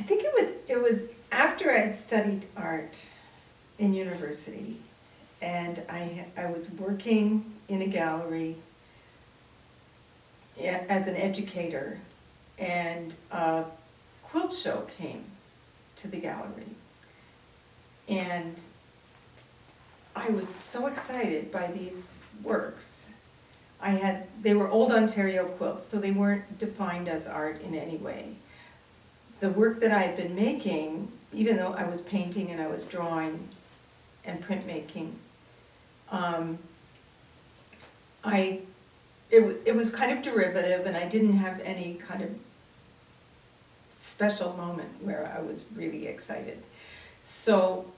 I think it was after I had studied art in university, and I was working in a gallery as an educator, and a quilt show came to the gallery. And I was so excited by these works. They were old Ontario quilts, so they weren't defined as art in any way. The work that I had been making, even though I was painting and I was drawing and printmaking, it was kind of derivative, and I didn't have any kind of special moment where I was really excited. So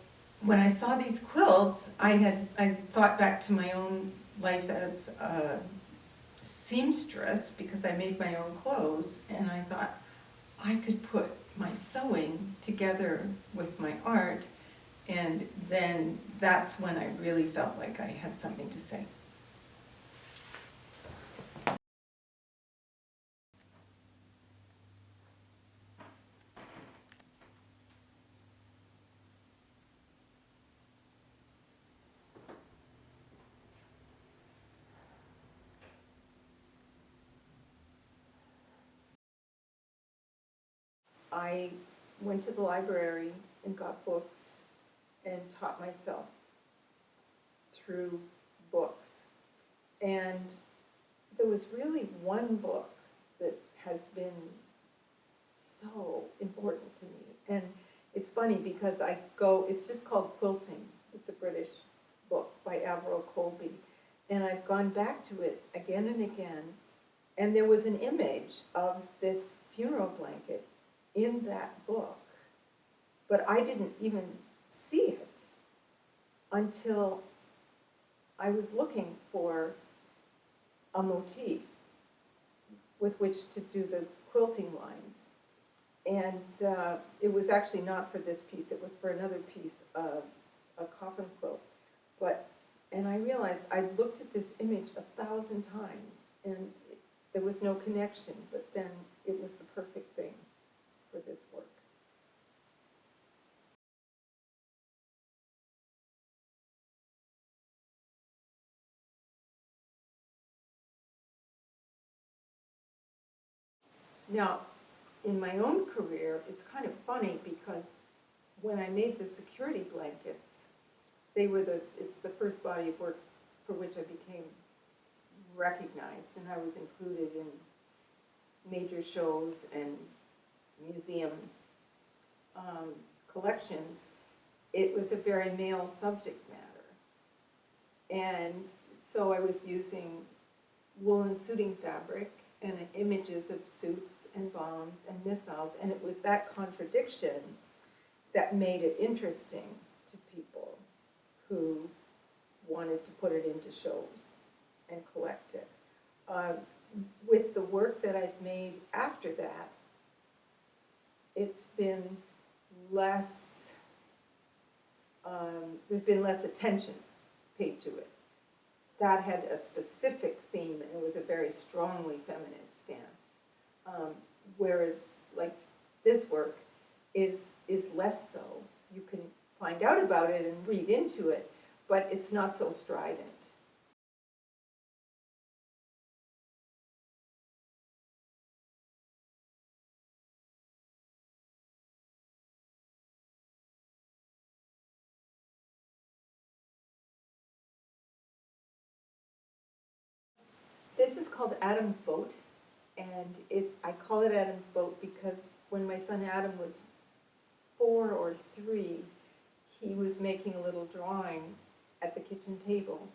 when I saw these quilts, I thought back to my own life as a seamstress, because I made my own clothes, and I thought I could put my sewing together with my art, and then that's when I really felt like I had something to say. I went to the library and got books and taught myself through books. And there was really one book that has been so important to me. And it's funny because it's just called Quilting. It's a British book by Avril Colby. And I've gone back to it again and again. And there was an image of this funeral blanket in that book, but I didn't even see it until I was looking for a motif with which to do the quilting lines. And it was actually not for this piece, it was for another piece, a coffin quilt. And I realized I'd looked at this image 1,000 times, and there was no connection, but then it was the perfect thing for this work. Now, in my own career, it's kind of funny because when I made the security blankets, it's the first body of work for which I became recognized, and I was included in major shows and museum collections. It was a very male subject matter. And so I was using woolen suiting fabric and images of suits and bombs and missiles, and it was that contradiction that made it interesting to people who wanted to put it into shows and collect it. With the work that I've made after that, it's been less, there's been less attention paid to it. That had a specific theme, and it was a very strongly feminist stance. Whereas, like, this work is less so. You can find out about it and read into it, but it's not so strident. This is called Adam's Boat, and I call it Adam's Boat because when my son Adam was 4 or 3, he was making a little drawing at the kitchen table.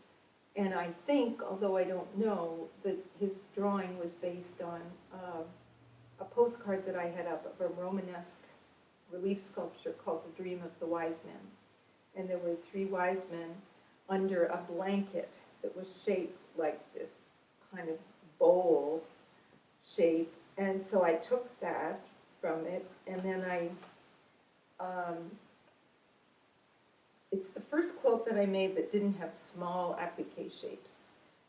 And I think, although I don't know, that his drawing was based on a postcard that I had up of a Romanesque relief sculpture called The Dream of the Wise Men. And there were 3 wise men under a blanket that was shaped like this kind of bowl shape. And so I took that from it, and then it's the first quilt that I made that didn't have small applique shapes.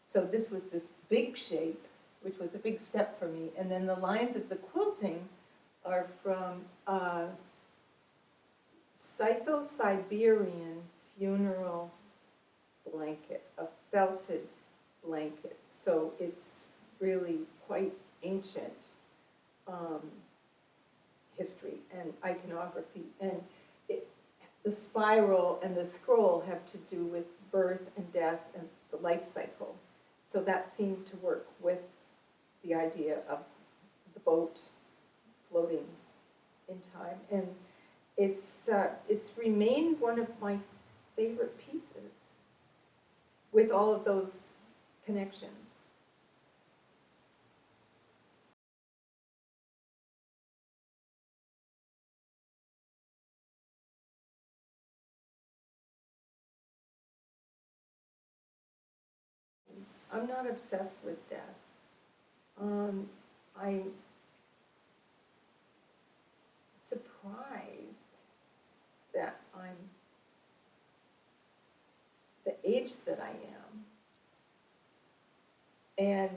So this was this big shape, which was a big step for me. And then the lines of the quilting are from Scytho-Siberian funeral blanket, a felted blanket. So it's really quite ancient history and iconography. And the spiral and the scroll have to do with birth and death and the life cycle. So that seemed to work with the idea of the boat floating in time. And it's remained one of my favorite pieces with all of those connections. I'm not obsessed with death. I'm surprised that I'm the age that I am. And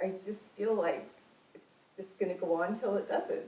I just feel like it's just going to go on till it doesn't.